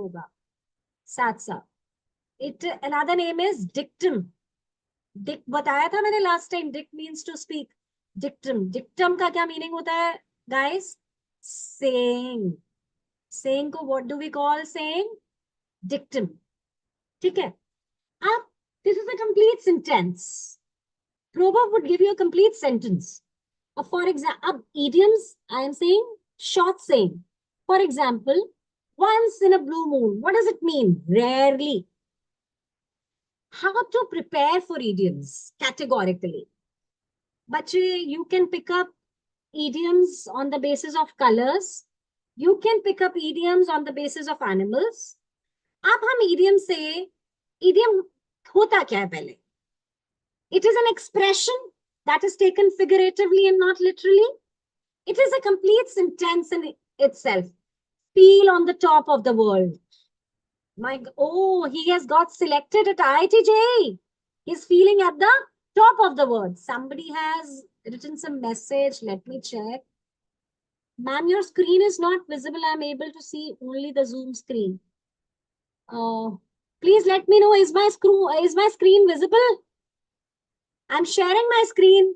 होगा साथ साथ. It another name is dictum. Dic बताया था मैंने last time. Dic means to speak. Dictum. Dictum का क्या meaning होता है guys? Saying. Saying को what do we call saying? Dictum. ठीक है. अब this is a complete sentence. Proverb would give you a complete sentence. For example, idioms, I am saying short saying. For example, once in a blue moon. What does it mean? Rarely. How to prepare for idioms categorically? But you can pick up idioms on the basis of colors. You can pick up idioms on the basis of animals. अब हम idiom से idiom होता क्या है पहले? It is an expression that is taken figuratively and not literally. It is a complete sentence in itself. Feel on the top of the world. Oh, he has got selected at IITJ. He's feeling at the top of the world. Somebody has written some message. Let me check. Ma'am, your screen is not visible. I'm able to see only the Zoom screen. Please let me know. Is my screen visible? I'm sharing my screen.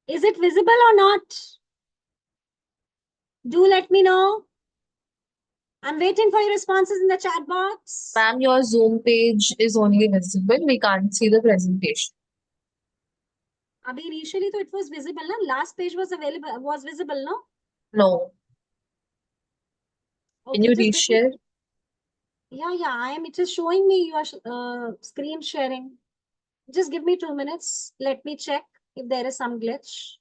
Is it visible or not? Do let me know. I'm waiting for your responses in the chat box. Ma'am, your Zoom page is only visible. We can't see the presentation. Abhi, initially, it was visible. No? Last page was visible, no? No. Okay, Can you just reshare? yeah, it is showing me your screen sharing. Just give me 2 minutes. Let me check if there is some glitch.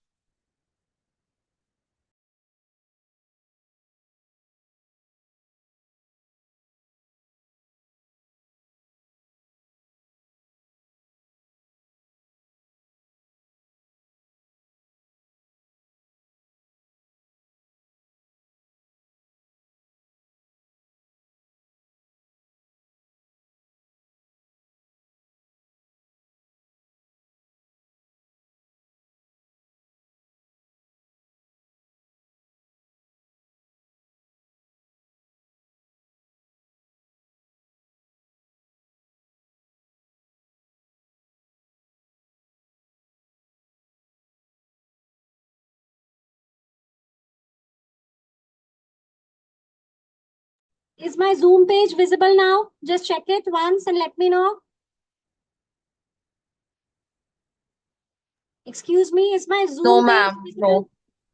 Is my Zoom page visible now? Just check it once and let me know. Excuse me, is my No, Zoom page ma'am. visible? No.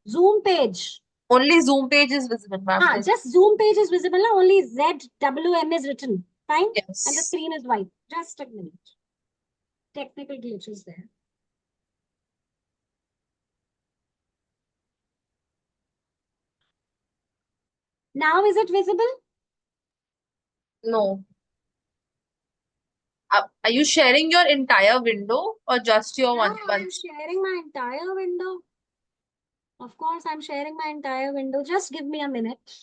Zoom page. Only Zoom page is visible, ma'am. Just Zoom page is visible now. Only ZWM is written. Fine? And the Yes. screen is white. Just a minute. Technical glitches there. Now is it visible? No. Are you sharing your entire window or just your Yeah, one? I'm sharing my entire window. Of course, I'm sharing my entire window. Just give me a minute.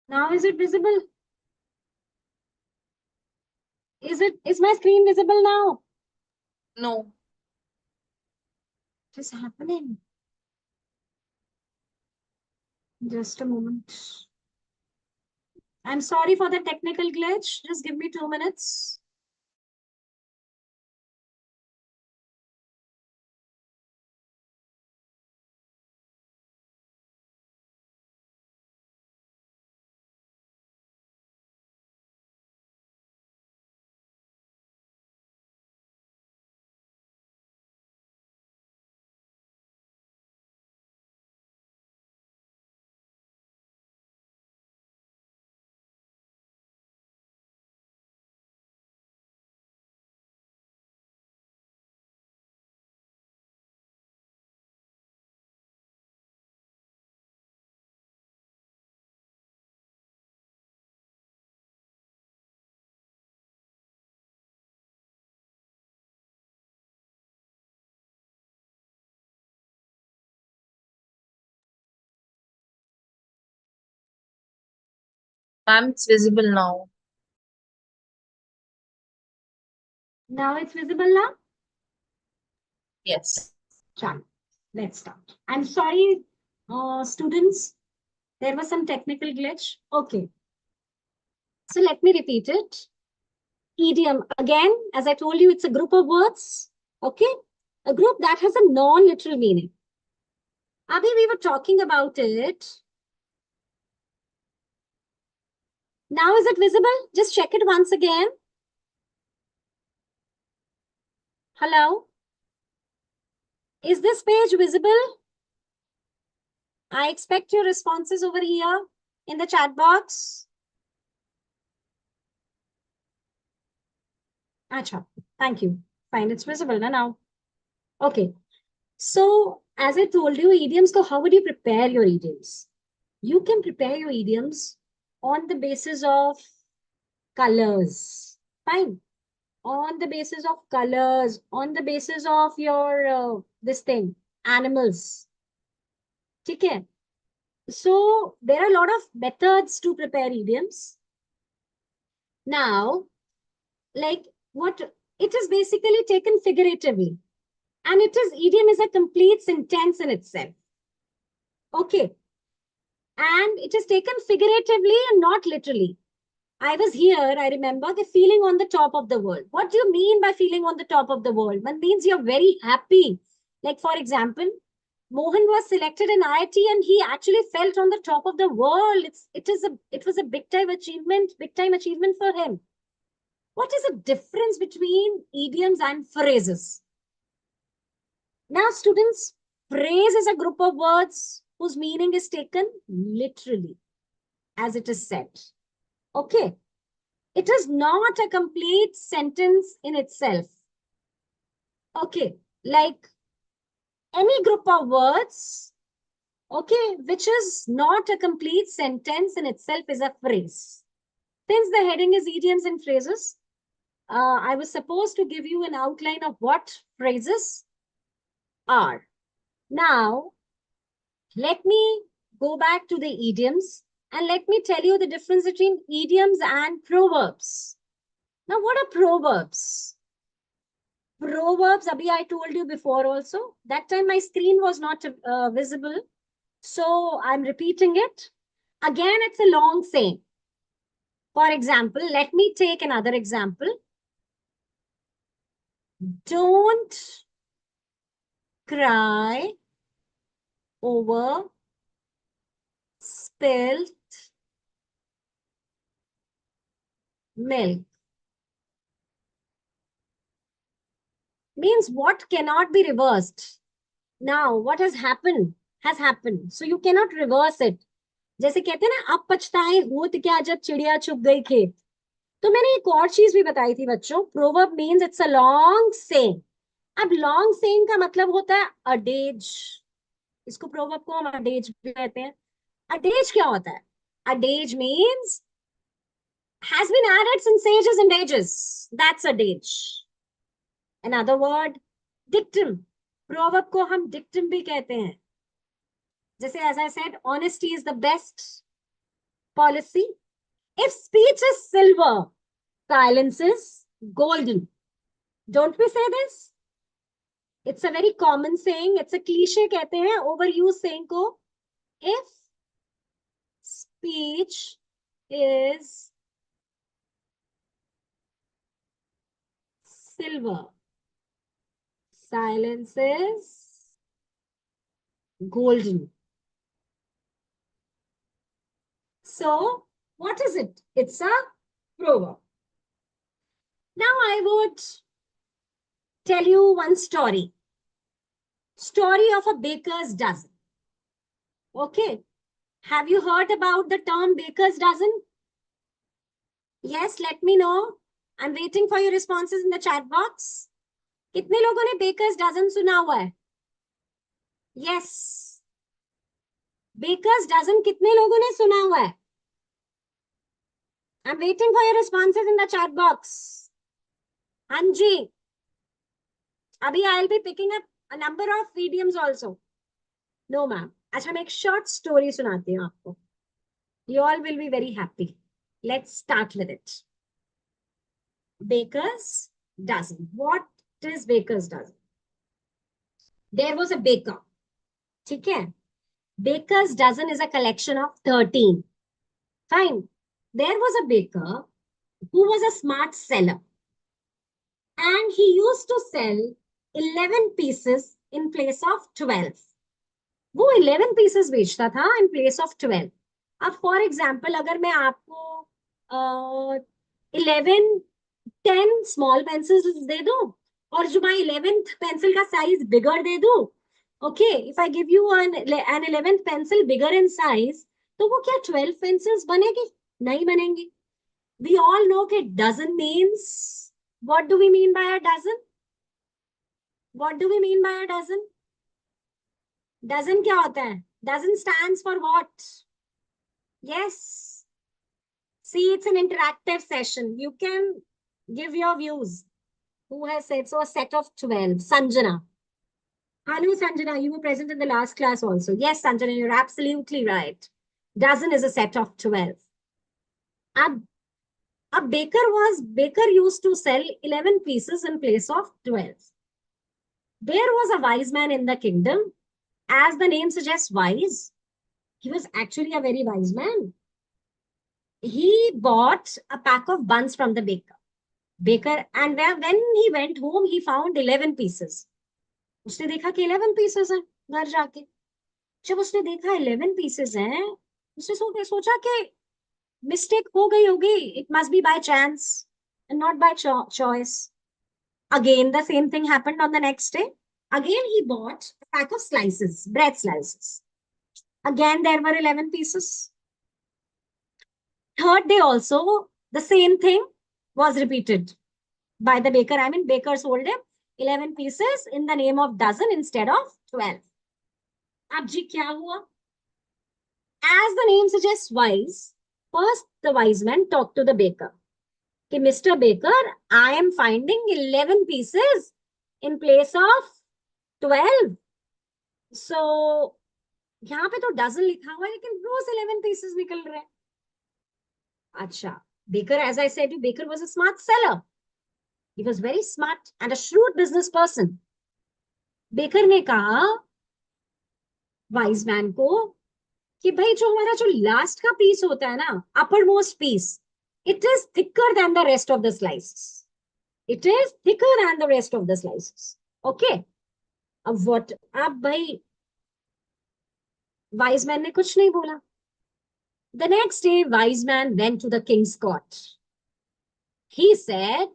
Now is it visible? Is my screen visible now? No. What is happening? Just a moment. I'm sorry for the technical glitch. Just give me 2 minutes. Ma'am, it's visible now. Now it's visible now? Yes. Chalo, let's start. I'm sorry, students. There was some technical glitch. Okay. So let me repeat it. Idiom, again, as I told you, it's a group of words. Okay. A group that has a non-literal meaning. Abhi, we were talking about it. Now is it visible? Just check it once again. Hello? Is this page visible? I expect your responses over here in the chat box. Acha, thank you. Fine, it's visible now. Okay. So, as I told you, idioms, so how would you prepare your idioms? You can prepare your idioms on the basis of colors. Fine. On the basis of colors, on the basis of your, this thing, animals. Okay. So, there are a lot of methods to prepare idioms. Now, like what it is basically taken figuratively. And idiom is a complete sentence in itself. Okay. And it is taken figuratively and not literally. I was here, I remember the feeling on the top of the world. What do you mean by feeling on the top of the world? It means you're very happy. Like, for example, Mohan was selected in IIT and he actually felt on the top of the world. It was a big time achievement for him. What is the difference between idioms and phrases? Now, students, phrase is a group of words whose meaning is taken literally, as it is said. Okay. It is not a complete sentence in itself. Okay. Like any group of words, okay, which is not a complete sentence in itself is a phrase. Since the heading is idioms and phrases, I was supposed to give you an outline of what phrases are. Now, let me go back to the idioms and let me tell you the difference between idioms and proverbs. Now, what are proverbs? Proverbs, abhi I told you before also. That time my screen was not visible. So I'm repeating it. Again, it's a long saying. For example, let me take another example. Don't cry over spilled milk. Means what cannot be reversed. Now, what has happened has happened. So you cannot reverse it. जैसे कहते हैं ना अब पछताए होत क्या जब चिड़िया चुग गई खेत. तो मैंने एक और चीज भी बताई थी बच्चों. Proverb means it's a long saying. अब लॉन्ग सेइंग का मतलब होता है अडेज. इसको प्रोवर्ब को हम अडेज भी कहते हैं. अडेज क्या होता है? अडेज means has been added since ages and ages. That's adage. Another word, dictum. Proverb को हम dictum भी कहते हैं. जैसे as I said, honesty is the best policy. If speech is silver, silence is golden. Don't we say this? It's a very common saying. It's a cliche कहते हैं overused saying को. If speech is silver, silence is golden. So, what is it? It's a proverb. Now, I would tell you one story. Story of a baker's dozen. Okay. Have you heard about the term baker's dozen? Yes, let me know. I'm waiting for your responses in the chat box. कितने लोगों ने baker's dozen सुना हुआ है? Yes. Baker's dozen कितने लोगों ने सुना हुआ है? I'm waiting for your responses in the chat box. Anji. Abhi, I'll be picking up a number of idioms also. No, ma'am. अच्छा, मैं एक short story सुनाती हूँ आपको. You all will be very happy. Let's start with it. Baker's dozen. What is baker's dozen? There was a baker. ठीक है? Baker's dozen is a collection of 13. Fine. There was a baker who was a smart seller. And he used to sell 11 pieces in place of 12. वो 11 pieces बेचता था in place of 12. अब for example अगर मैं आपको 11 10 small pencils दे दूं और जो मैं 11th पेंसिल का साइज बिगर दे दूं, okay, if I give you an 11th pencil bigger in size, तो वो क्या 12 पेंसिल्स बनेगी? नहीं बनेंगी. We all know कि dozen means, what do we mean by a dozen? What do we mean by a dozen? Dozen क्या होता है? Dozen stands for what? Yes. See, it's an interactive session. You can give your views. Who has said so? A set of 12. Sanjana. Hello, Sanjana. You were present in the last class also. Yes, Sanjana, you're absolutely right. Dozen is a set of 12. A baker used to sell 11 pieces in place of 12. There was a wise man in the kingdom. As the name suggests, wise. He was actually a very wise man. He bought a pack of buns from the baker, and when he went home, he found 11 pieces. उसने देखा कि 11 pieces हैं घर जाके. जब उसने देखा 11 pieces हैं, उसने सोचा कि mistake हो गई होगी. It must be by chance and not by choice. Again, the same thing happened on the next day. Again, he bought a pack of slices, bread slices. Again, there were 11 pieces. Third day also, the same thing was repeated by the baker. I mean, baker sold him 11 pieces in the name of dozen instead of 12. अब जी क्या हुआ? As the name suggests, wise. First, the wise man talked to the baker. कि Mr. Baker, I am finding 11 pieces in place of 12. So, यहाँ पे तो dozen लिखा हुआ है लेकिन रोज 11 pieces निकल रहे हैं. अच्छा, Baker, as I said, Baker was a smart seller. He was very smart and a shrewd business person. Baker ने कहा wise man को कि भाई जो हमारा जो लास्ट का पीस होता है ना, uppermost piece, it is thicker than the rest of the slices. It is thicker than the rest of the slices. Okay. अब भाई wise man ने कुछ नहीं बोला. The next day, wise man went to the king's court. He said,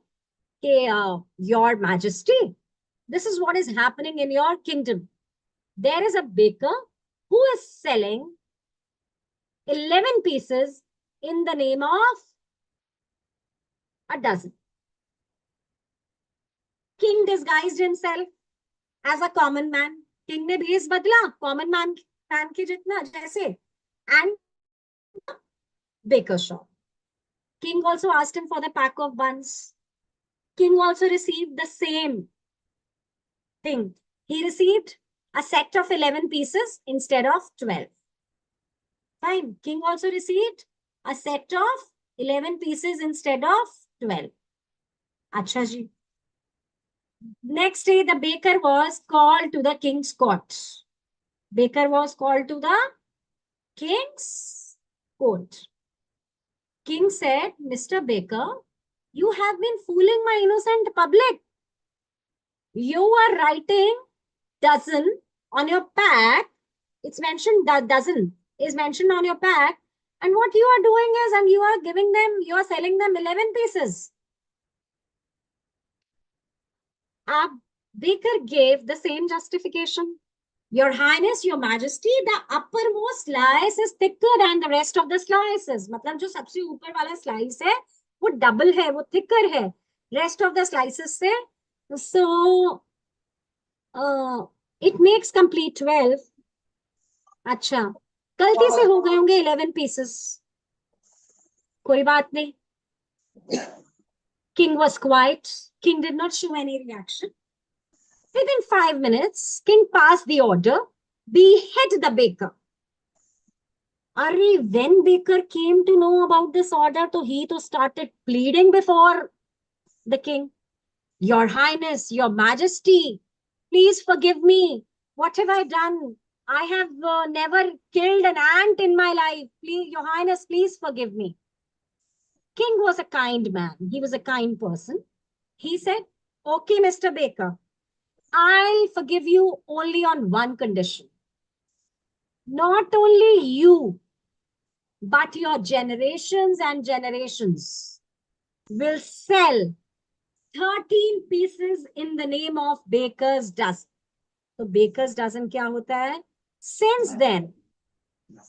Your Majesty, this is what is happening in your kingdom. There is a baker who is selling 11 pieces in the name of a dozen. King disguised himself as a common man. King ने भेष बदला common man के जितना जैसे, and baker shop. King also asked him for the pack of buns. King also received the same thing. He received a set of 11 pieces instead of 12. Fine. King also received a set of 11 pieces instead of 12. Acha ji. Next day, the baker was called to the king's court. Baker was called to the king's court. King said, Mr. Baker, you have been fooling my innocent public. You are writing dozen on your pack. It's mentioned that dozen is mentioned on your pack. And what you are doing is, and you are selling them 11 pieces. Baker gave the same justification. Your Highness, Your Majesty, the uppermost slice is thicker than the rest of the slices. मतलब जो सबसे ऊपर वाला slice है, वो double है, वो thicker है. Rest of the slices से, so it makes complete 12. अच्छा, गलती से हो गए होंगे 11 pieces. कोई बात नहीं. King was quiet. King did not show any reaction. Within 5 minutes, King passed the order, behead the baker. अरे when Baker came to know about this order, तो he तो started pleading before the king. Your Highness, Your Majesty, please forgive me. What have I done? I have never killed an ant in my life. Please, Your Highness, please forgive me. King was a kind man. He was a kind person. He said, okay, Mr. Baker, I'll forgive you only on one condition. Not only you, but your generations and generations will sell 13 pieces in the name of Baker's dozen. So Baker's dozen क्या होता है? Since then,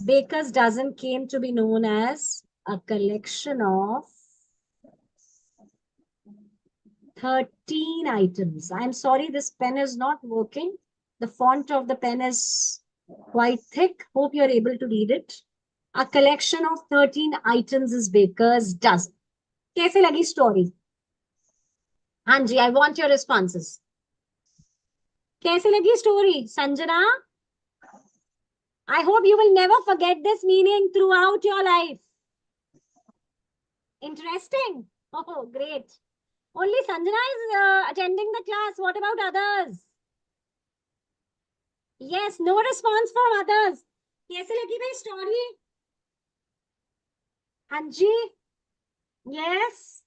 Baker's dozen came to be known as a collection of 13 items. I'm sorry, this pen is not working. The font of the pen is quite thick. Hope you're able to read it. A collection of 13 items is Baker's dozen. कैसे लगी story? हाँ जी, I want your responses. कैसे लगी story, Sanjana? I hope you will never forget this meaning throughout your life. Interesting. Oh, great. Only Sanjana is attending the class. What about others? Yes, no response from others. कैसे लगी भाई story? हाँ जी. Yes.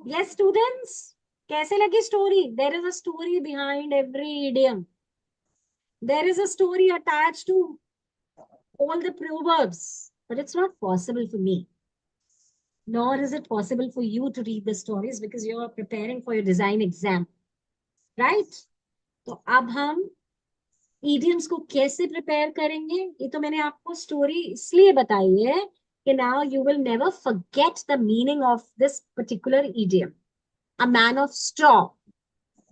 Yes, students. कैसे लगी story? There is a story behind every idiom. There is a story attached to all the proverbs, but it's not possible for me. Nor is it possible for you to read the stories because you are preparing for your design exam, right? तो अब हम idioms को कैसे prepare करेंगे? ये तो मैंने आपको story इसलिए बताई है कि now you will never forget the meaning of this particular idiom. A man of straw.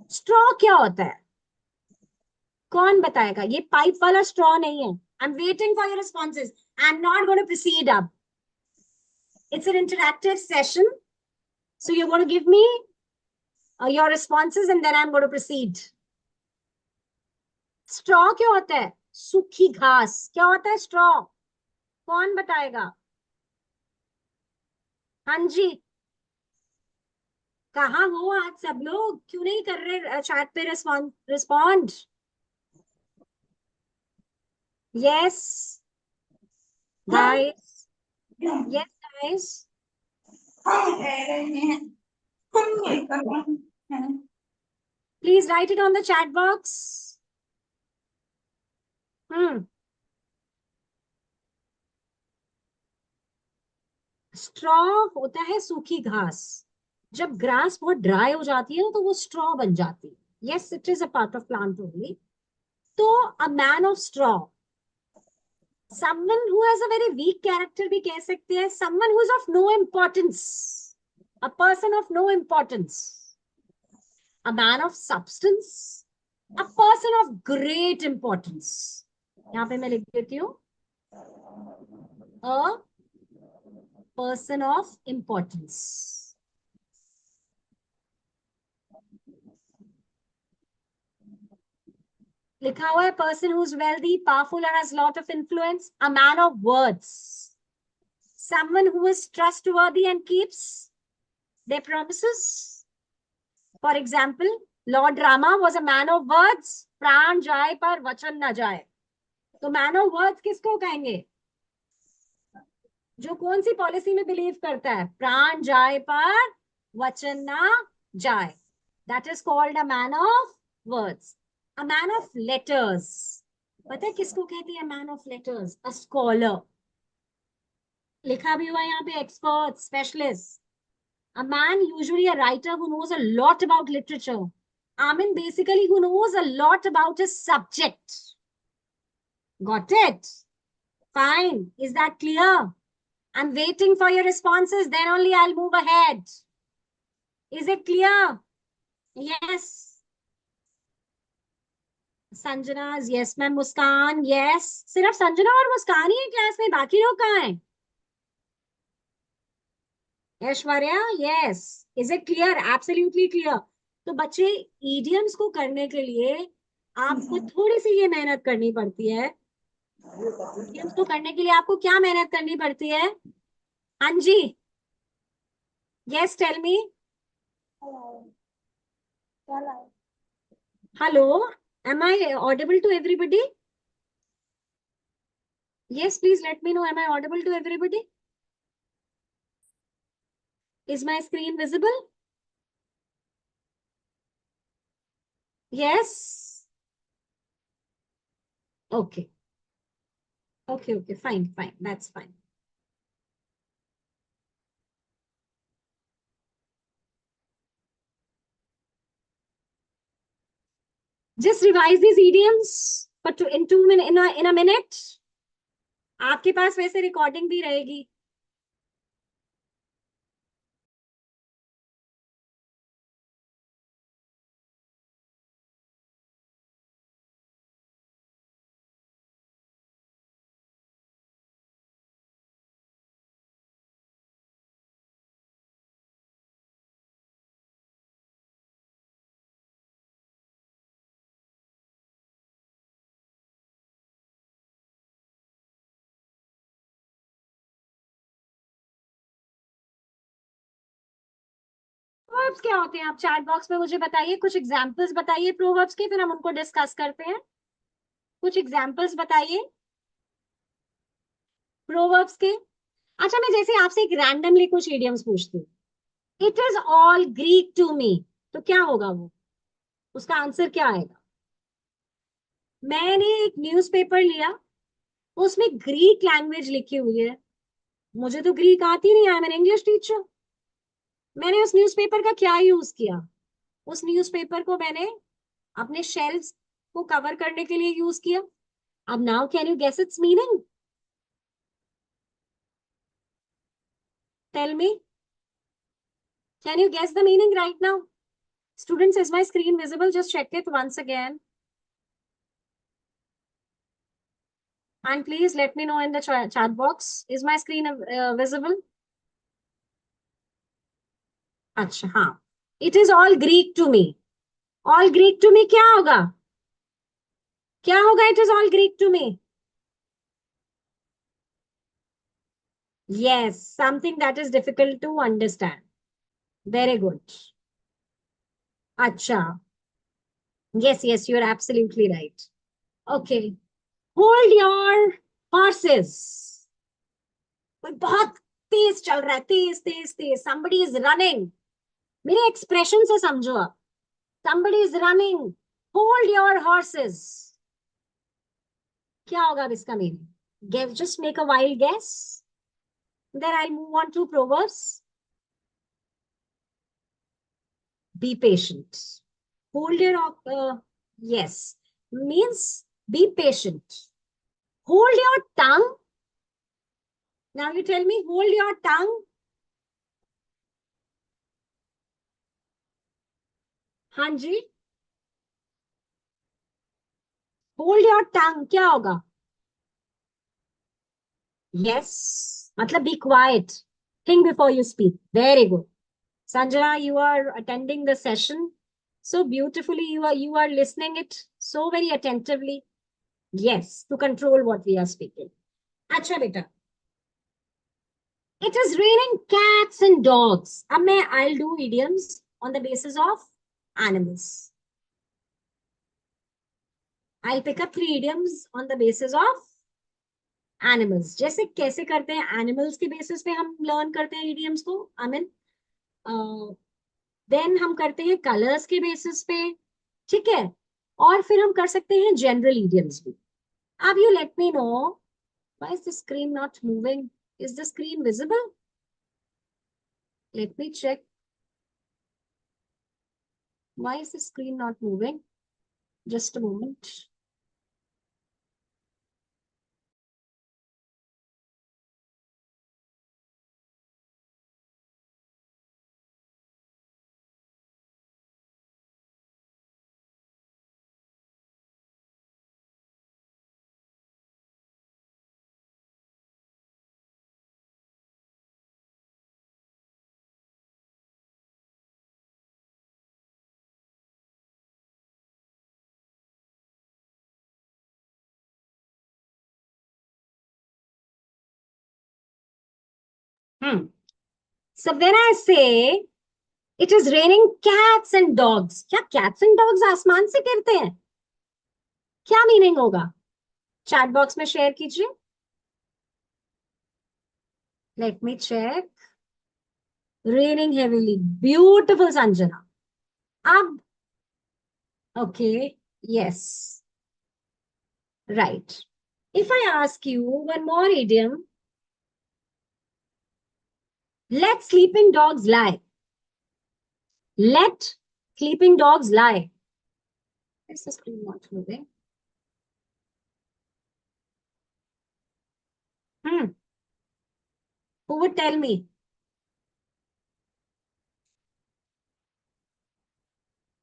Straw क्या होता है? कौन बताएगा? ये पाइप वाला straw नहीं है. I'm waiting for your responses. I'm not going to proceed up. It's an interactive session. So you're going to give me your responses and then I'm going to proceed. Straw क्या होता है? सूखी घास. क्या होता है straw? कौन बताएगा? हाँ जी. कहाँ हो आज सब लोग? क्यों नहीं कर रहे चैट पे respond? Yes guys. Yes guys. Please right it on the chat box. Straw होता है सूखी घास. जब ग्रास बहुत ड्राई हो जाती है ना तो वो स्ट्रॉ बन जाती है. Yes, it is a part of plant only. तो a man of straw, someone who has a very weak character भी कह सकते हैं. someone who is of no importance, a person of no importance. A man of substance, a person of great importance. यहाँ पे मैं लिख देती हूँ a person of importance. लिखा हुआ है person who is wealthy, powerful and has lot of influence. A man of words, someone who is trustworthy and keeps their promises. For example, Lord Rama was a man of words. प्राण जाए पर वचन न जाए. तो man of words किसको कहेंगे? जो कौन सी पॉलिसी में बिलीव करता है? प्राण जाए पर वचन ना जाए. That is called a man of words. A man of letters, पता है किसको कहते हैं? Man of letters, a scholar. लिखा भी हुआ है यहाँ पे expert, specialist. A man, usually a writer who knows a lot about literature. I mean, basically, who knows a lot about his subject. Got it? Fine. Is that clear? I'm waiting for your responses. Then only I'll move ahead. Is it clear? Yes. Sanjana's yes, ma'am. Muskan, yes. सिर्फ संजना और मुस्कान ही है class में. बाकी लोग कहाँ हैं? Aishwarya, yes. Is it clear? Absolutely clear. तो बच्चे, idioms को करने के लिए आपको थोड़ी सी ये मेहनत करनी पड़ती है idioms को करने के लिए आपको क्या मेहनत करनी पड़ती है? हाँ जी, yes tell me. Hello, am I audible to everybody? Yes, please let me know. Am I audible to everybody? Is my screen visible? Yes. Okay. Okay. Okay. Fine. Fine. That's fine. Just revise these idioms for in 2 minutes, in a minute. आपके पास वैसे recording भी रहेगी. Proverbs क्या होते हैं? आप chat box में मुझे बताइए, कुछ एग्जांपल्स बताइए प्रोवर्ब्स के, फिर हम उनको डिस्कस करते हैं. कुछ एग्जांपल्स बताइए प्रोवर्ब्स के. अच्छा, मैं जैसे आपसे एक रैंडमली कुछ इडियम्स पूछती हूँ. It is all Greek to me, तो क्या होगा वो? उसका आंसर क्या आएगा? मैंने एक न्यूज़पेपर लिया, उसमें ग्रीक लैंग्वेज लिखी हुई है. मुझे तो ग्रीक आती नहीं, I am an English teacher. मैंने उस न्यूज़पेपर का क्या यूज किया? उस न्यूज़पेपर को मैंने अपने शेल्फ्स को कवर करने के लिए यूज किया. अब now can you guess its meaning? Tell me, can you guess the meaning right now? Students, is my screen visible? Just check it once again. And please let me know in the chat box. Is my screen visible? अच्छा, हाँ. It is all Greek to me. All Greek to me क्या होगा? क्या होगा? It is all Greek to me. Yes, something that is difficult to understand. Very good. Acha. Yes, yes, you're absolutely right. Okay. Hold your horses. कोई बहुत तेज चल रहा है, तेज तेज तेज. Somebody is running. मेरे एक्सप्रेशन से समझो आप. Somebody is running. Hold your horses. क्या होगा अब इसका meaning? Guess, just make a wild guess. Then I'll move on to proverbs. Be patient. Hold your yes, means be patient. Hold your tongue. Now you tell me, hold your tongue. हाँ जी. Hold your tongue क्या होगा? Yes, मतलब be quiet. Think before you speak. Very good. Sanjana, you are attending the session so beautifully. You are listening it so very attentively. Yes, to control what we are speaking. अच्छा बेटा. It is raining cats and dogs. अब मैं I'll do idioms on the basis of animals. I'll pick up 3 idioms on the basis of animals. जैसे कैसे करते हैं? animals के basis पे हम learn करते हैं idioms को. I mean, then हम करते हैं colors के basis पे. ठीक है? और फिर हम कर सकते हैं general idioms भी. अब you let me know, why is the screen not moving? Is the screen visible? Let me check. Why is the screen not moving? Just a moment. So when I say it is raining cats and dogs, क्या cats and dogs आसमान से गिरते हैं? क्या meaning होगा? Chat box में share कीजिए. Let me check. Raining heavily. Beautiful, Sanjana. Ab. Okay. Yes. Right. If I ask you one more idiom, let sleeping dogs lie. Let sleeping dogs lie. Is the screen not moving? Who would tell me?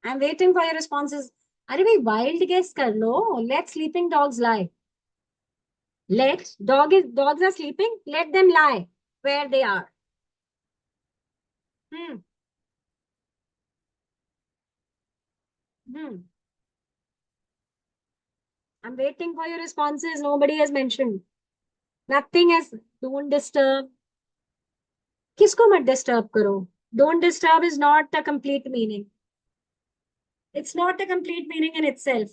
I'm waiting for your responses. अरे भाई wild guess कर लो. Let sleeping dogs lie. Let dogs are sleeping. Let them lie where they are. Hmm. Hmm. I'm waiting for your responses. Nobody has mentioned. Nothing has. Don't disturb. किसको मत disturb करो. Don't disturb is not a complete meaning. It's not a complete meaning in itself.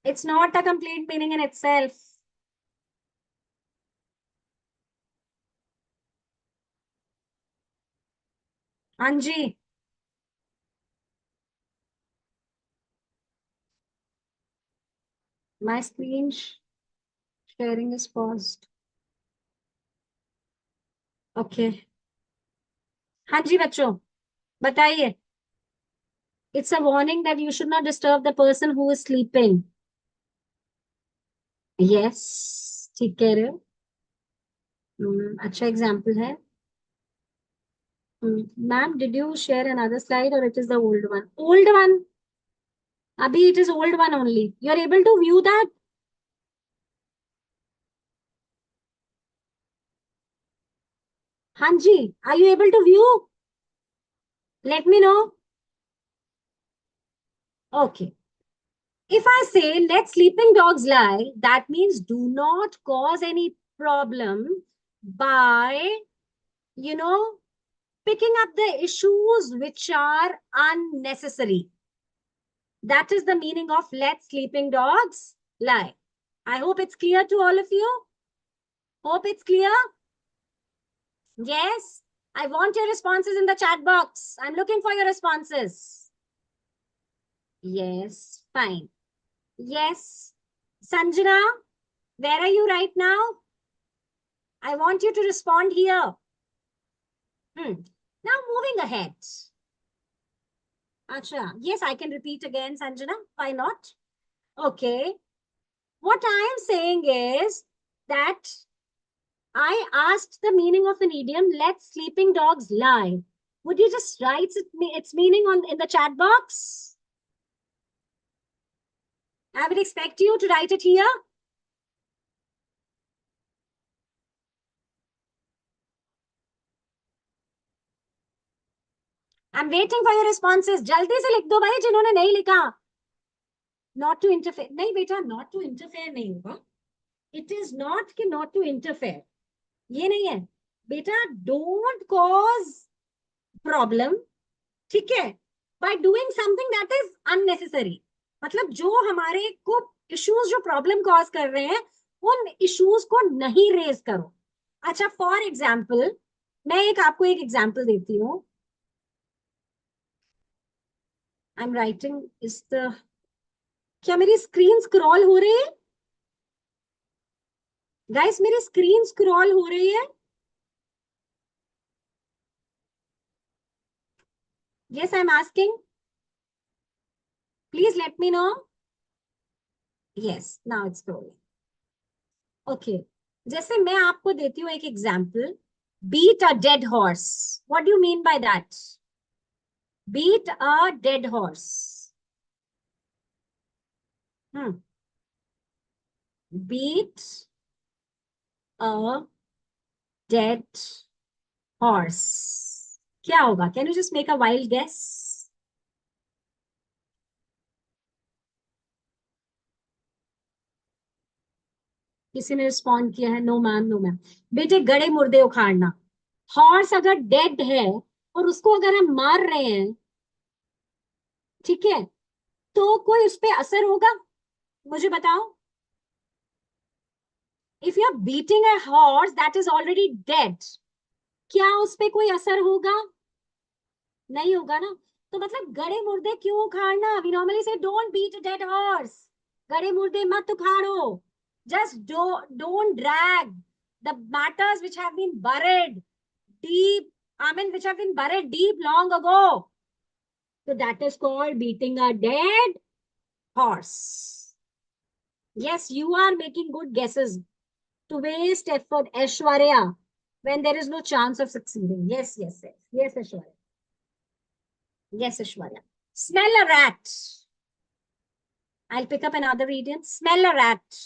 It's not a complete meaning in itself. Anji. My screen sharing is paused. Okay. हाँ जी बच्चों बताइए. It's a warning that you should not disturb the person who is sleeping. Yes. ठीक कह रहे हो. अच्छा example है. Ma'am, did you share another slide or it is the old one? Old one. Abhi it is old one only. You are able to view that? Hanji, are you able to view? Let me know. Okay. If I say let sleeping dogs lie, that means do not cause any problem by, picking up the issues which are unnecessary. That is the meaning of let sleeping dogs lie. I hope it's clear to all of you. Hope it's clear. Yes. I want your responses in the chat box. I'm looking for your responses. Yes. Fine. Yes. Sanjana, where are you right now? I want you to respond here. Now moving ahead. Acha. Yes, I can repeat again, Sanjana. Why not? Okay. What I am saying is that I asked the meaning of an idiom, let sleeping dogs lie. Would you just write its meaning in the chat box? I would expect you to write it here. I'm waiting for your responses. जल्दी से लिख दो भाई जिन्होंने नहीं लिखा. Not to interfere. नहीं बेटा, not to interfere नहीं होगा. It is not कि not to interfere. ये नहीं है. बेटा, don't cause problem. ठीक है? By doing something that is unnecessary. मतलब जो हमारे को issues जो problem cause कर रहे हैं, उन issues को नहीं raise करो. अच्छा, for example, मैं आपको एक example देती हूँ. I'm writing is the. क्या मेरी स्क्रीन स्क्रॉल हो रही है? गाइस मेरी स्क्रीन स्क्रॉल हो रही है? Yes, I'm asking. Please let me know. Yes, now it's scrolling. Okay. जैसे मैं आपको देती हूँ एक example. Beat a dead horse. What do you mean by that? Beat a dead horse. Beat a dead horse. क्या होगा? Can you just make a wild guess? किसी ने रिस्पॉन्ड किया है, नो मैम नो मैम। बेटे गड़े मुर्दे उखाड़ना, horse अगर डेड है और उसको अगर हम मार रहे हैं, ठीक है, तो कोई उस पर असर होगा? मुझे बताओ। If you are beating a horse that is already dead, क्या उस पर कोई असर होगा? नहीं होगा ना। तो मतलब गड़े मुर्दे क्यों उखाड़ना? वी नॉर्मली से don't beat a dead horse. गड़े मुर्दे मत उखाड़ो। Just don't drag the matters which have been buried deep, I mean, which have been buried deep long ago. So that is called beating a dead horse. Yes, you are making good guesses to waste effort, Aishwarya, when there is no chance of succeeding. Yes, yes, yes. Yes, Aishwarya. Yes, Aishwarya. Smell a rat. I'll pick up another idiom. Smell a rat.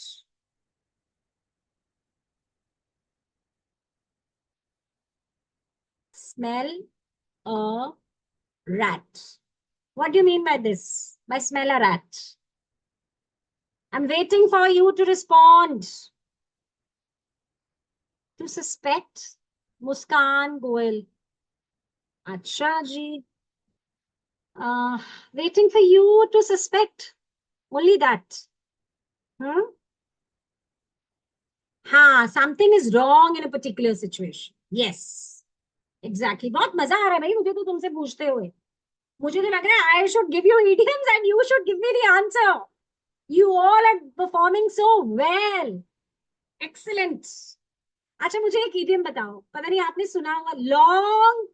Smell a rat. What do you mean by this? By smell a rat? I'm waiting for you to respond. To suspect. Muskan Goel. Acha ji. Waiting for you to suspect. Only that. Hmm? हाँ, something is wrong in a particular situation. Yes. Exactly. बहुत मजा आ रहा है भाई मुझे तो तुमसे पूछते हुए। मुझे तो लग रहा है I should give you idioms and you should give me the answer. You all are performing so well. Excellent. अच्छा मुझे एक idiom बताओ, पता नहीं आपने सुना होगा, long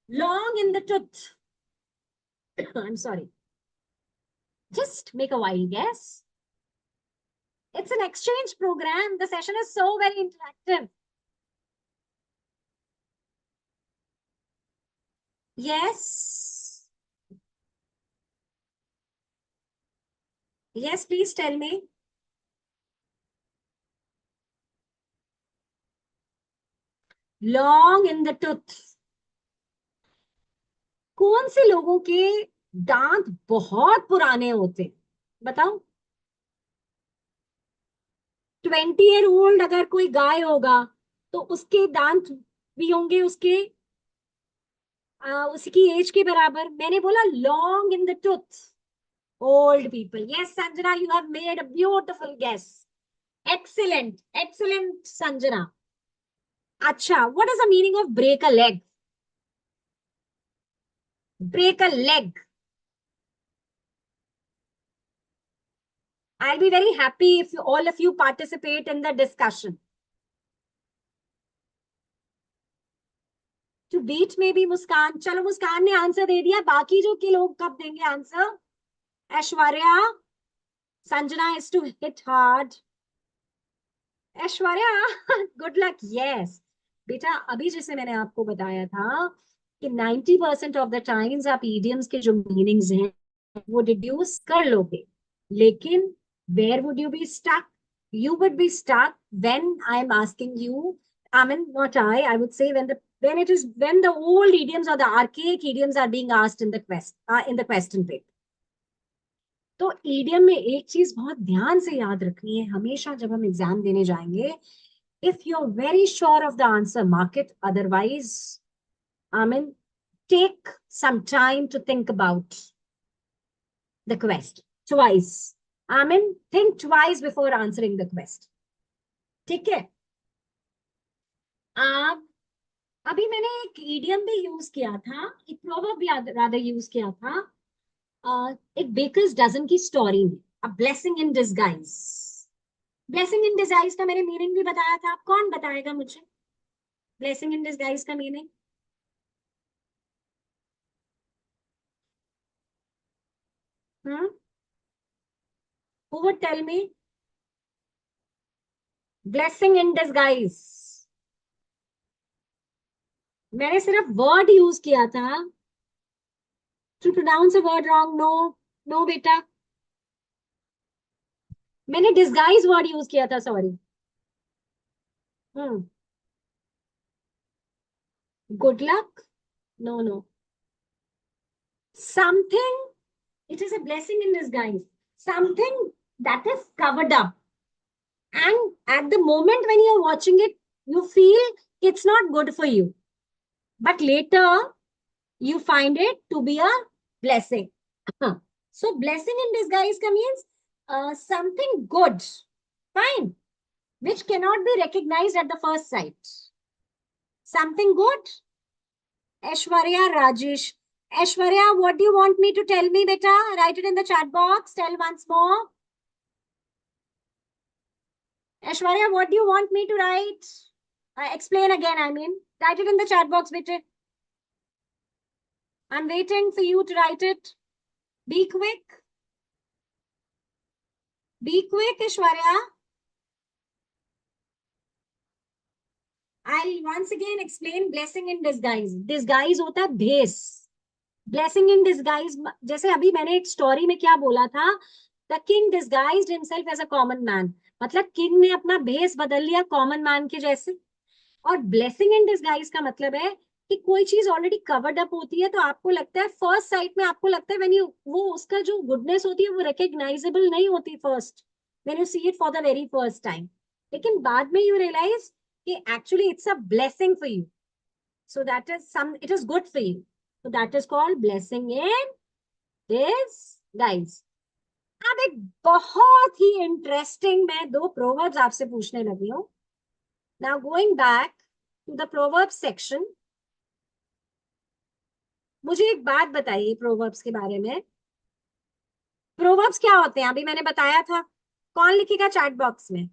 long in the tooth. I'm sorry. Just make a wild guess. It's an exchange program. The session is so very interactive. Yes. Yes, please tell me. Long in the tooth. कौन से लोगों के दांत बहुत पुराने होते हैं? बताओ। 20-year-old अगर कोई गाय होगा तो उसके दांत भी होंगे उसकी एज के बराबर। मैंने बोला long in the tooth, old people. Yes Sanjana, you have made a beautiful guess. Excellent excellent Sanjana. अच्छा, what is the meaning of break a leg? Break a leg. I'll be very happy if all of you participate in the discussion. To beat maybe मुस्कान। चलो मुस्कान ने answer दे दिया, बाकी जो के लोग कब देंगे answer? Aishwarya, Sanjana is to hit hard. Aishwarya, good luck. Yes. बेटा अभी जैसे मैंने आपको बताया था कि 90% ऑफ द टाइम्स आप idioms के जो मीनिंग्स हैं वो डिड्यूस कर लोगे, लेकिन where would you be stuck? You would be stuck when I'm asking you. I mean, not I would say when the old idioms or the archaic idioms are being asked in the question paper. तो idiom में एक चीज बहुत ध्यान से याद रखनी है हमेशा जब हम एग्जाम देने जाएंगे। If you're very sure of the answer, mark it. Otherwise, I mean, take some time to think about the quest twice. I mean, think twice before answering the quest. ठीक है? अब अभी मैंने एक idiom भी use किया था, एक proverb भी rather यूज किया था, एक बेकर्स डजन की स्टोरी में, a blessing in disguise. Blessing in disguise का मैंने मीनिंग भी बताया था, आप कौन बताएगा मुझे ब्लेसिंग इन डिस्गाइज का मीनिंग? Hmm, who would tell me? Blessing in disguise, मैंने सिर्फ वर्ड यूज किया था। To pronounce a word wrong, no no बेटा, मैंने डिस्गाइज वर्ड यूज किया था, sorry. Hmm, good luck, no no, something, it is a blessing in disguise, something that is covered up. And at the moment when you're watching it, you feel it's not good for you. But later, you find it to be a blessing. So blessing in disguise means something good, fine, which cannot be recognized at the first sight. Something good. Aishwarya Rajesh. Aishwarya, what do you want me to tell me, beta? Write it in the chat box. Tell once more. Aishwarya, what do you want me to write? Explain again, I mean. Write it in the chat box, beta. I'm waiting for you to write it. Be quick. Be quick, Aishwarya. I'll once again explain blessing in disguise. Disguise होता है भेस. Blessing in disguise, जैसे अभी मैंने एक story में क्या बोला था, the king disguised himself as a common man. मतलब किंग ने अपना भेस बदल लिया कॉमन मैन के जैसे. और ब्लेसिंग इन डिस्गाइज का मतलब है कि कोई चीज ऑलरेडी कवर्ड अप होती है तो आपको लगता है फर्स्ट साइट में, आपको लगता है व्हेन यू, वो उसका जो गुडनेस होती है वो रिकग्नाइजेबल नहीं होती first when you see it for the very first time. लेकिन बाद में यू रियलाइज कि actually it's a blessing for you. So that is some, it is good for you. So that is called blessing in disguise. अब एक बहुत ही interesting मैं दो proverbs आपसे पूछने लगी हूं. Now going back to the proverbs section. मुझे एक बात बताइए प्रोवर्ब्स के बारे में. प्रोवर्ब्स क्या होते हैं? अभी मैंने बताया था. कौन लिखेगा चैट बॉक्स में?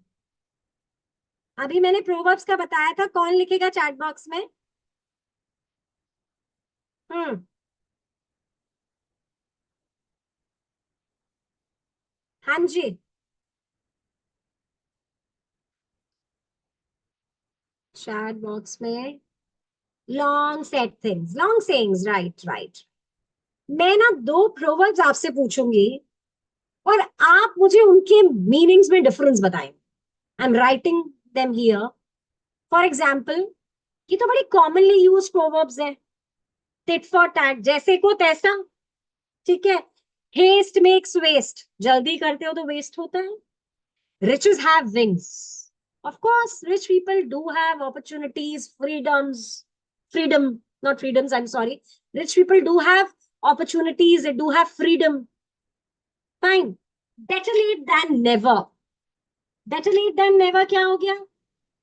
अभी मैंने प्रोवर्ब्स का बताया था. कौन लिखेगा चैट बॉक्स में? हाँ जी. चैट बॉक्स में long set things, long sayings. Right right. मैं ना दो प्रोवर्ब्स आपसे पूछूंगी और आप मुझे उनके मीनिंग्स में डिफरेंस बताएं. I am writing them here. For example, ये तो बड़ी कॉमनली यूज प्रोवर्ब्स है. टिट फॉर टैट, जैसे को तैसा. ठीक है. हेस्ट मेक्स वेस्ट, जल्दी करते हो तो वेस्ट होता है. Riches have wings. Of course rich people do have opportunities, freedom, not freedoms, I'm sorry. Rich people do have opportunities, they do have freedom. Fine. Better late than never. Better late than never क्या हो गया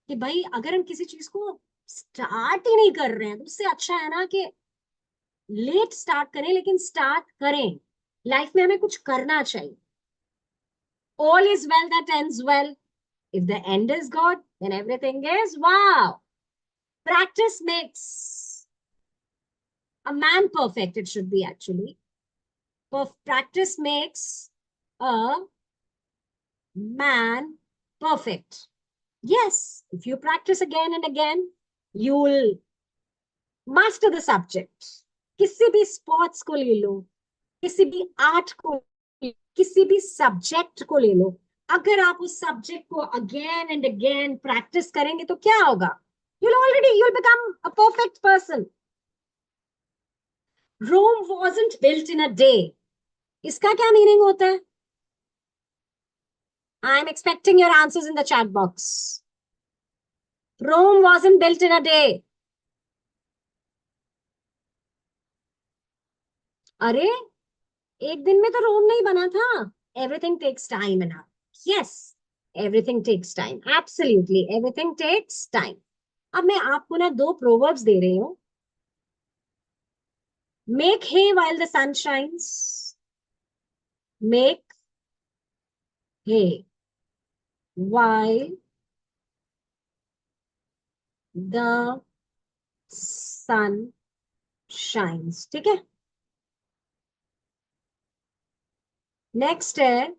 कि भाई अगर हम किसी चीज को स्टार्ट ही नहीं कर रहे हैं तो उससे अच्छा है ना कि लेट स्टार्ट करें, लेकिन स्टार्ट करें. लाइफ में हमें कुछ करना चाहिए. All is well that ends well. If the end is good, then everything is wow. Practice makes a man perfect, it should be actually. Practice makes a man perfect. Yes, if you practice again and again, you will master the subject. किसी भी sports को ले लो, किसी भी art को, किसी भी subject को ले लो. अगर आप उस सब्जेक्ट को अगेन एंड अगेन प्रैक्टिस करेंगे तो क्या होगा? You'll become a perfect person. Rome wasn't built in a day. इसका क्या मीनिंग होता है? I'm expecting your answers in the chat box. Rome wasn't built in a day. अरे एक दिन में तो रोम नहीं बना था. Everything takes time enough. Yes, everything takes time. Absolutely, everything takes time. अब मैं आपको ना दो प्रोवर्ब्स दे रही हूं. Make hay while the sun shines. Make hay while the sun shines. ठीक है. नेक्स्ट है,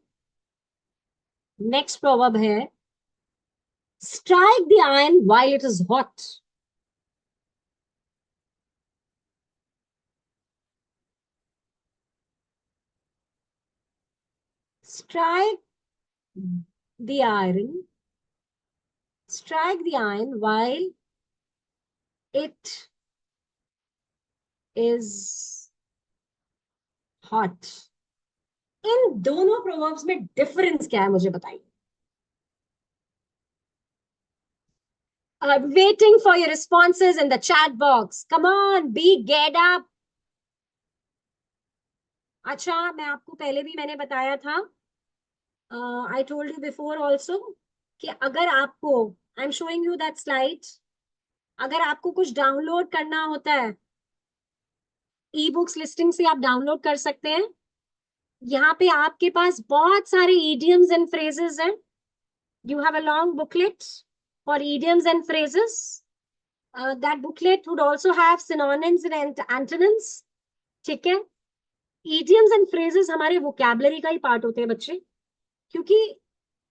नेक्स्ट प्रोवर्ब है strike the iron while it is hot. Strike the iron, strike the iron while it is hot. इन दोनों proverbs में difference क्या है मुझे बताइए. Waiting for your responses in the chat box. Come on, be get up. अच्छा, मैं आपको पहले भी मैंने बताया था, I told you before also, कि अगर आपको, I am showing you that slide, अगर आपको कुछ डाउनलोड करना होता है, ई बुक्स लिस्टिंग से आप डाउनलोड कर सकते हैं. यहाँ पे आपके पास बहुत सारे idioms and phrases हैं. You have a long booklet for idioms and phrases. That booklet would also have synonyms and antonyms. ठीक है. idioms and phrases हमारे vocabulary का ही पार्ट होते हैं बच्चे. क्योंकि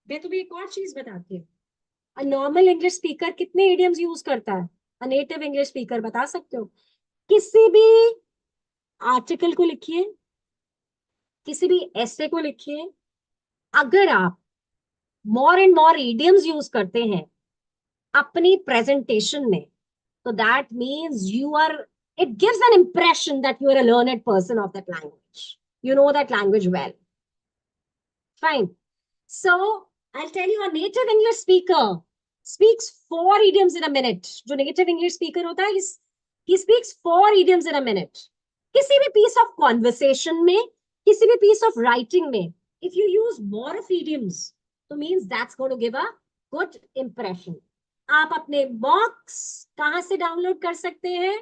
मैं तुम्हें एक और चीज बताती हूँ. अ नॉर्मल इंग्लिश स्पीकर कितने idioms यूज करता है? अ नेटिव इंग्लिश स्पीकर बता सकते हो? किसी भी आर्टिकल को लिखिए, किसी भी ऐसे को लिखिए, अगर आप more and more idioms use करते हैं अपनी प्रेजेंटेशन में, तो that means you are, it gives an impression that you are a learned person of that language. You know that language well. Fine. So I'll tell you, a native English speaker speaks 4 idioms in a minute. जो native English speaker होता है, he speaks 4 idioms in a minute. किसी भी piece of conversation में, किसी भी piece of writing में, if you use more of idioms, तो means that's going to give a good impression. आप अपने बॉक्स कहां से डाउनलोड कर सकते हैं?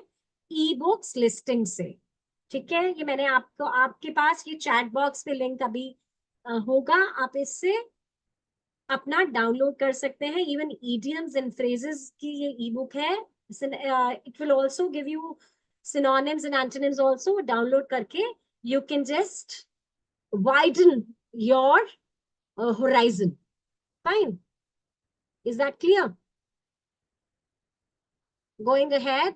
ई बुक्स लिस्टिंग से. ठीक है, ये मैंने आपको, आपके पास ये चैट बॉक्स पे लिंक अभी होगा, आप इससे अपना डाउनलोड कर सकते हैं. इवन idioms and phrases की ये ई बुक है. It will also give you synonyms and antonyms also. Download करके you can just widen your horizon. Fine. Is that clear? Going ahead.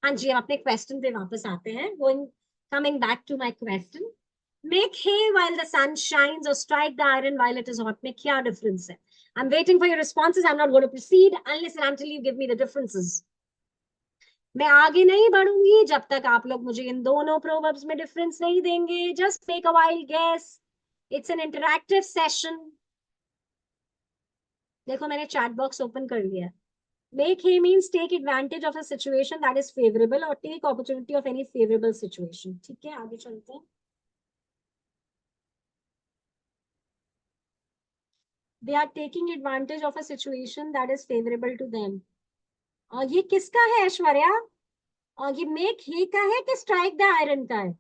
हाँ जी, हम अपने क्वेश्चन पे वापस आते हैं. Coming back to my question. Make hay while the sun shines or strike the iron while it is hot. में क्या difference है? I'm waiting for your responses. I'm not going to proceed unless and until you give me the differences. मैं आगे नहीं बढ़ूंगी जब तक आप लोग मुझे इन दोनों प्रोवर्ब्स में डिफरेंस नहीं देंगे. Just make a wild guess. It's an interactive session. देखो, मैंने चैट बॉक्स ओपन कर लिया. Make hay means take advantage of a situation that is favorable or take opportunity of any favorable situation. ठीक है, आगे चलते हैं. They are taking advantage of a situation that is favorable to them. और ये किसका है ऐश्वर्या? और ये make hay का है कि strike the iron का है?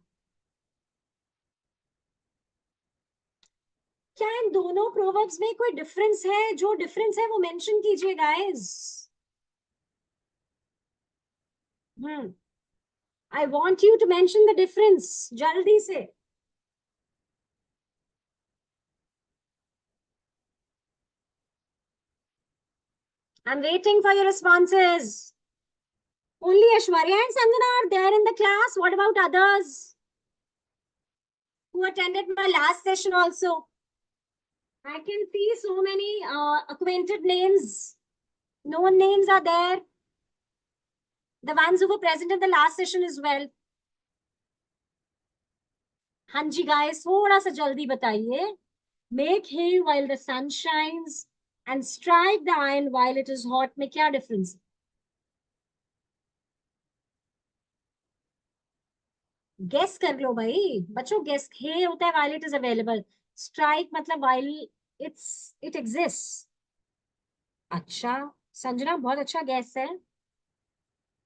क्या इन दोनों प्रोवर्ब्स में कोई डिफरेंस है? जो डिफरेंस है वो मेंशन कीजिए guys. I want you to mention the difference जल्दी से. I am waiting for your responses. Only Aishwarya and Sanjana are there in the class. What about others who attended my last session also? I can see so many acquainted names. Known names are there. The ones who were present in the last session as well. हाँ जी guys, थोड़ा सा जल्दी बताइए. Make hay while the sun shines and strike the iron while it is hot. में क्या difference? Guess कर लो भाई बच्चों. Guess hay होता है while it is available. Strike मतलब while it exists. अच्छा, संजना बहुत अच्छा गैस है.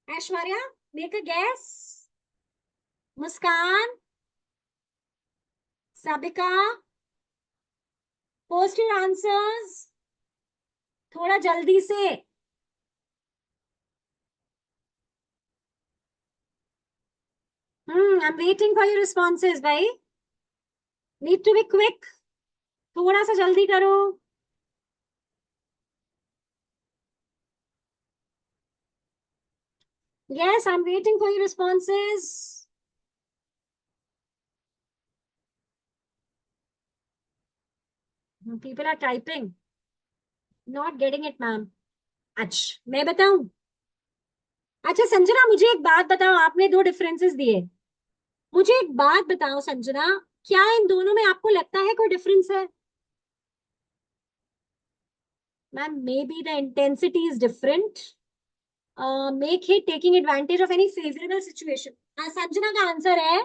Aishwarya, make a guess. Muskan, Sabika, post your answers थोड़ा जल्दी से. I am waiting for your responses भाई. Need to be quick. थोड़ा सा जल्दी करो. Yes, I'm waiting for your responses. People are typing. Not getting it, ma'am. अच्छा, मैं बताऊं? अच्छा संजना, मुझे एक बात बताओ. आपने दो डिफरेंसेस दिए. मुझे एक बात बताओ संजना, क्या इन दोनों में आपको लगता है कोई डिफरेंस है? Ma'am may be the intensity is different. Make he taking advantage of any favourable situation. Sanjana का आंसर है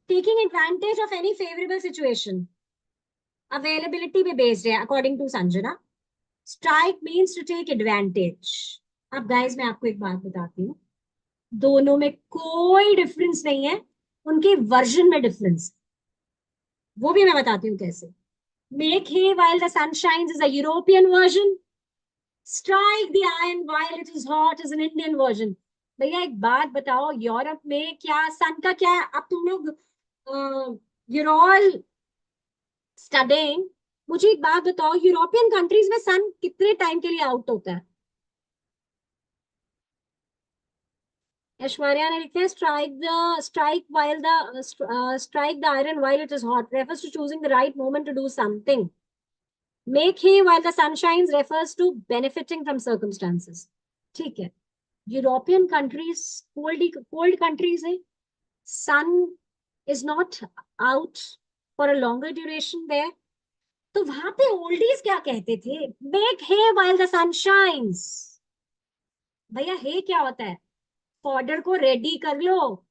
taking advantage of any favourable situation. Availability पे बेस्ड है according to Sanjana. Strike means to take advantage. अब guys मैं आपको एक बात बताती हूँ, दोनों में कोई डिफरेंस नहीं है, उनके वर्जन में डिफरेंस, वो भी मैं बताती हूँ कैसे. Make hay while the sun shines is a European version. Strike the iron while it is hot is an Indian version. भैया एक बात बताओ, यूरोप में क्या सन का क्या है? अब तुम लोग यूरोल स्टडिंग, मुझे एक बात बताओ, यूरोपियन कंट्रीज में सन कितने टाइम के लिए आउट होता है? ऐश्वर्या ने लिखा है strike the iron while it is hot refers to choosing the right moment to do something. Make hay while the sun shines refers to benefiting from circumstances. ठीक है, यूरोपियन कंट्रीज कोल्ड कंट्रीज है, sun is not out for a longer duration there. तो वहां पे oldies क्या कहते थे? Make hay while the sun shines. भैया हे क्या होता है? फॉडर को रेडी कर लो,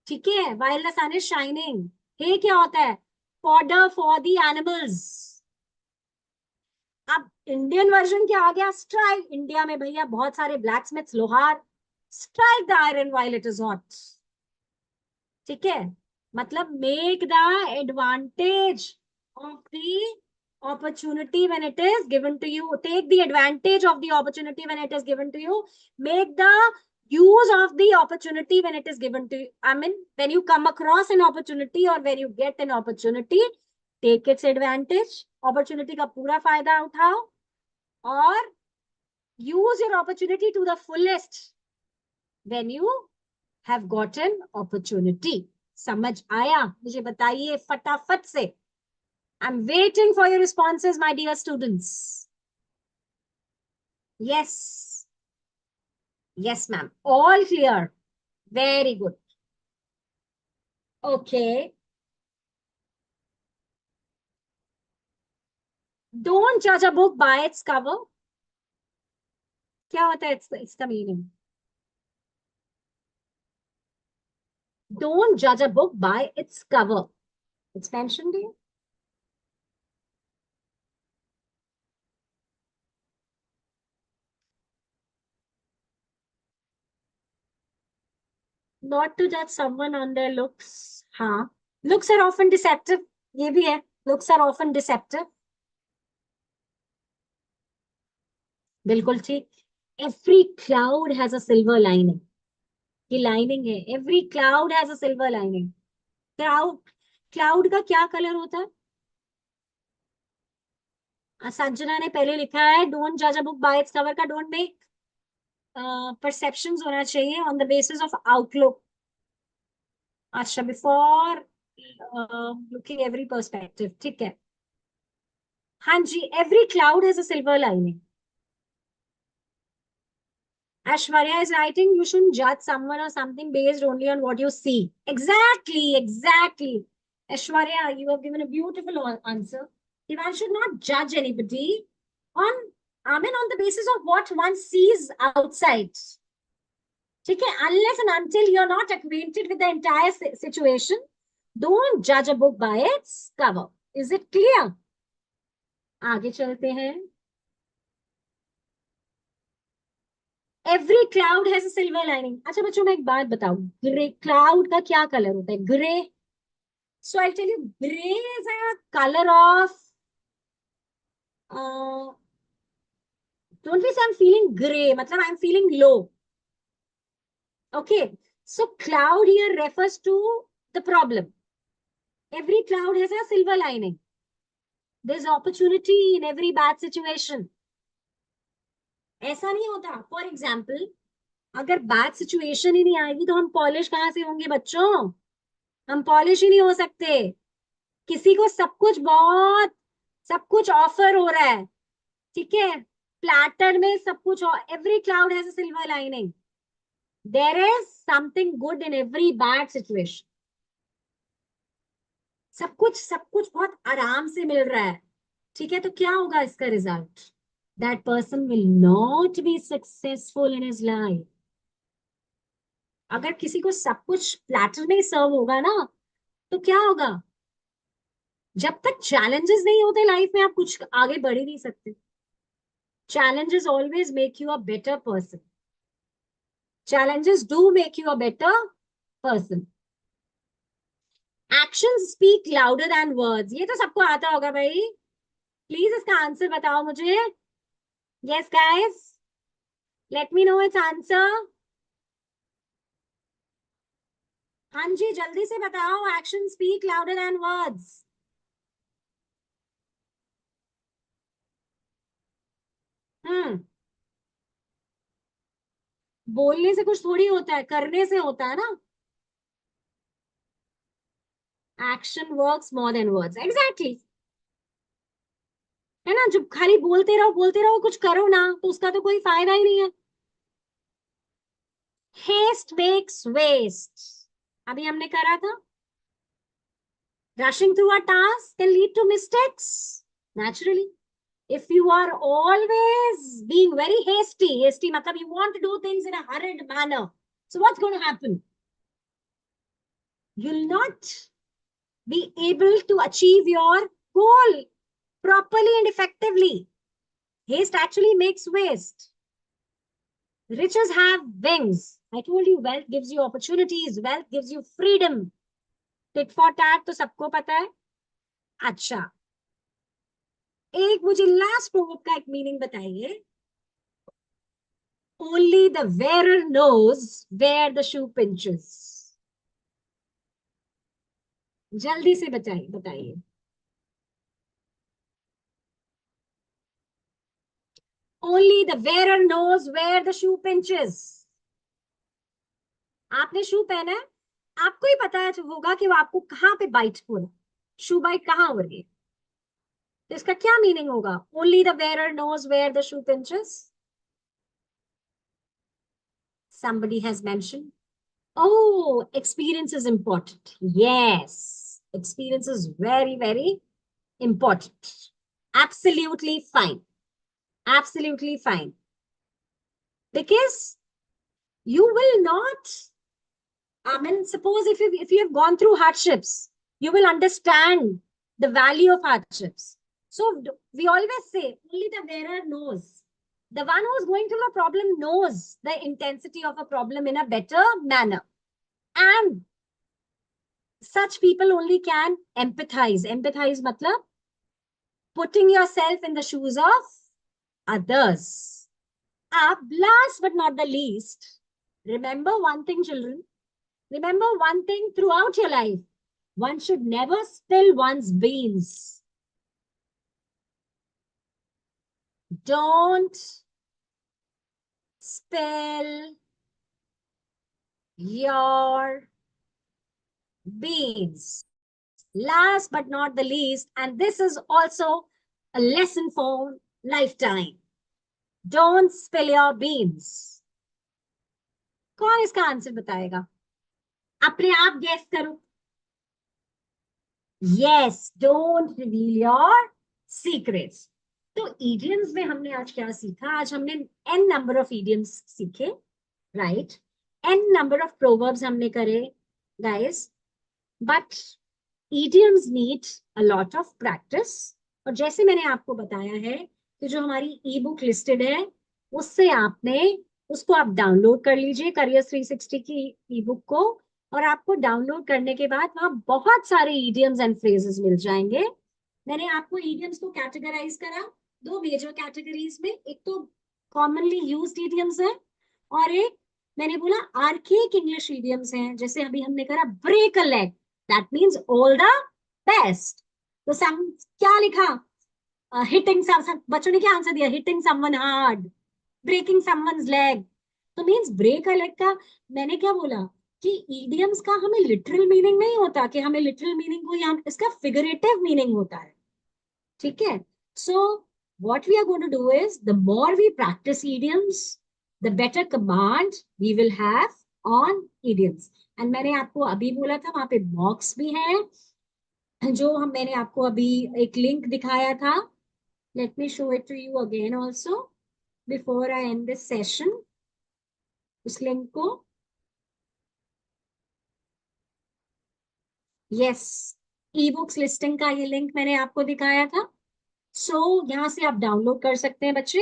ठीक है, while the sun is shining. Hay क्या होता है? Fodder for the animals. अब इंडियन वर्जन क्या आ गया? स्ट्राइक. इंडिया में भैया बहुत सारे ब्लैक स्मिथ्स, लोहार. Strike the iron while it is hot. ठीक है, मतलब make the advantage of the opportunity when it is given to you. Take the advantage of the opportunity when it is given to you. Make the use of the opportunity when it is given to you. I mean, when you come across an opportunity or when you get an opportunity, take its advantage. Opportunity का पूरा फायदा उठाओ और use your opportunity to the fullest when you have gotten opportunity. समझ आया? मुझे बताइए फटाफट से. I'm waiting for your responses, my dear students. Yes. Yes, ma'am. All clear. Very good. Okay. Don't judge a book by its cover. क्या होता है इसका meaning? Don't judge a book by its cover. It's mentioned here. Not to judge someone on their looks. हाँ. Looks are often deceptive. ये भी है. Looks are often deceptive. बिल्कुल ठीक. Every cloud has a silver lining. ये lining है. Every cloud has a silver lining. Cloud का क्या कलर होता है? संजना ने पहले लिखा है डोंट जज a book by its cover का डोंट मेक परसेप्शंस होना चाहिए on the basis of outlook. अच्छा, बिफोर लुकिंग एवरी पर्सपेक्टिव. ठीक है, हाँ जी. Every cloud has a silver lining. Ashwarya is writing, you shouldn't judge someone or something based only on what you see. Exactly, exactly. Ashwarya, you have given a beautiful answer. One should not judge anybody on, I mean, on the basis of what one sees outside. Okay, unless and until you're not acquainted with the entire situation, don't judge a book by its cover. Is it clear? आगे चलते हैं. Every cloud has a silver lining. अच्छा बच्चों, मैं एक बात बताऊं, grey cloud का क्या कलर होता है? Grey. So I tell you, grey is a colour of, don't be say I am feeling grey, मतलब I am feeling low. Okay, so cloud here refers to the problem. Every cloud has a silver lining. There is opportunity in every bad situation. ऐसा नहीं होता. For example, अगर bad situation ही नहीं आएगी तो हम पॉलिश कहाँ से होंगे बच्चों? हम पॉलिश ही नहीं हो सकते. किसी को सब कुछ ऑफर हो रहा है, ठीक है, प्लैटर में सब कुछ. Every cloud has a silver lining. There is something good in every bad situation. सब कुछ बहुत आराम से मिल रहा है, ठीक है, तो क्या होगा इसका result? That person will not be successful in his life. अगर किसी को सब कुछ प्लेटर में सर्व होगा ना, तो क्या होगा? जब तक चैलेंजेस नहीं होते लाइफ में, आप कुछ आगे बढ़ ही नहीं सकते। Challenges always make you a better person. Challenges do make you a better person. Actions speak louder than words. ये तो सबको आता होगा भाई। प्लीज इसका आंसर बताओ मुझे। Yes, guys. Let me know its answer. हाँ जी, जल्दी से बताओ। Actions speak louder than words. हम्म। बोलने से कुछ थोड़ी होता है, करने से होता है ना। Action works more than words. Exactly. है ना, जब खाली बोलते रहो, कुछ करो ना, तो उसका तो कोई फायदा ही नहीं है। Haste makes waste. अभी हमने करा था। Rushing through a task can lead to mistakes. Naturally. If you are always being very hasty matlab you want to do things in a hurried manner. So what's going to happen? You'll not be able to achieve your goal properly and effectively. Haste actually makes waste. Riches have wings. I told you, wealth gives you opportunities. Wealth gives you freedom. Tit for tat तो सबको पता है। अच्छा, एक मुझे last proverb का एक meaning बताइए। Only the wearer knows where the shoe pinches. जल्दी से बताइए बताइए। Only the wearer knows where the shoe pinches. आपने शू पहना है, आपको ही पता है होगा कि वो आपको कहाँ पे बाइट हो रहा है, शू बाइट कहाँ हो रही है। तो इसका क्या मीनिंग होगा? Only the wearer knows where the shoe pinches. somebody has mentioned. Oh, experience is important. Yes, experience is very, very important. Absolutely fine. Absolutely fine. Because you will not, I mean, suppose if you have gone through hardships, you will understand the value of hardships. So we always say, only the wearer knows. The one who is going through a problem knows the intensity of a problem in a better manner. And such people only can empathize. Empathize matlab putting yourself in the shoes of others. Last but not the least, remember one thing, children. Remember one thing throughout your life. One should never spill one's beans. Don't spill your beans. Last but not the least, and this is also a lesson for lifetime. Don't spill your beans. कौन इसका answer बताएगा? अपने आप guess करो। Yes, don't reveal your secrets. तो idioms में हमने आज क्या सीखा? आज हमने n number of idioms सीखे, right? n number of proverbs हमने करे, guys. But idioms need a lot of practice. और जैसे मैंने आपको बताया है कि जो हमारी ई बुक लिस्टेड है, उससे आपने उसको आप डाउनलोड कर लीजिए, करियर 360 की ई बुक को। और आपको डाउनलोड करने के बाद वहां बहुत सारे इडियम्स एंड फ्रेजेस मिल जाएंगे। मैंने आपको इडियम्स को कैटेगराइज करा दो मेजर कैटेगरीज में। एक तो कॉमनली यूज्ड इडियम्स है, और एक मैंने बोला आर्केक इंग्लिश इडियम्स हैं। जैसे अभी हमने करा break a leg, that means all the best. तो सम क्या लिखा? हिटिंग बच्चों ने क्या आंसर दिया? Hitting someone hard, breaking someone's leg. तो मीन्स ब्रेक अ लेग का मैंने क्या बोला कि इडियम्स का हमें लिटरल मीनिंग नहीं होता, कि हमें लिटरल मीनिंग को यहाँ इसका फिगरेटिव मीनिंग होता है, ठीक है। So what we are going to do is the more we practice idioms, the better command we will have on idioms. And मैंने आपको अभी बोला था वहां पे मॉक्स भी हैं जो मैंने आपको अभी एक लिंक दिखाया था. Let me show it to you again also before I end this session. उस लिंक को, यस, ई बुक्स लिस्टिंग का ये लिंक मैंने आपको दिखाया था. सो यहां से आप डाउनलोड कर सकते हैं बच्चे,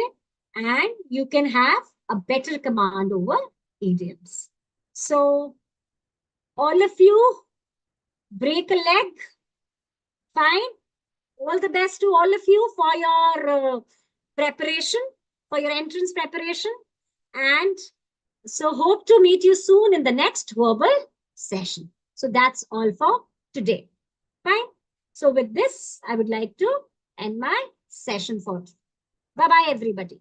and you can have a better command over idioms. So all of you, break a leg. Fine. All the best to all of you for your preparation, for your entrance preparation. And so hope to meet you soon in the next verbal session. So that's all for today. Fine. So with this, I would like to end my session for today. Bye-bye, everybody.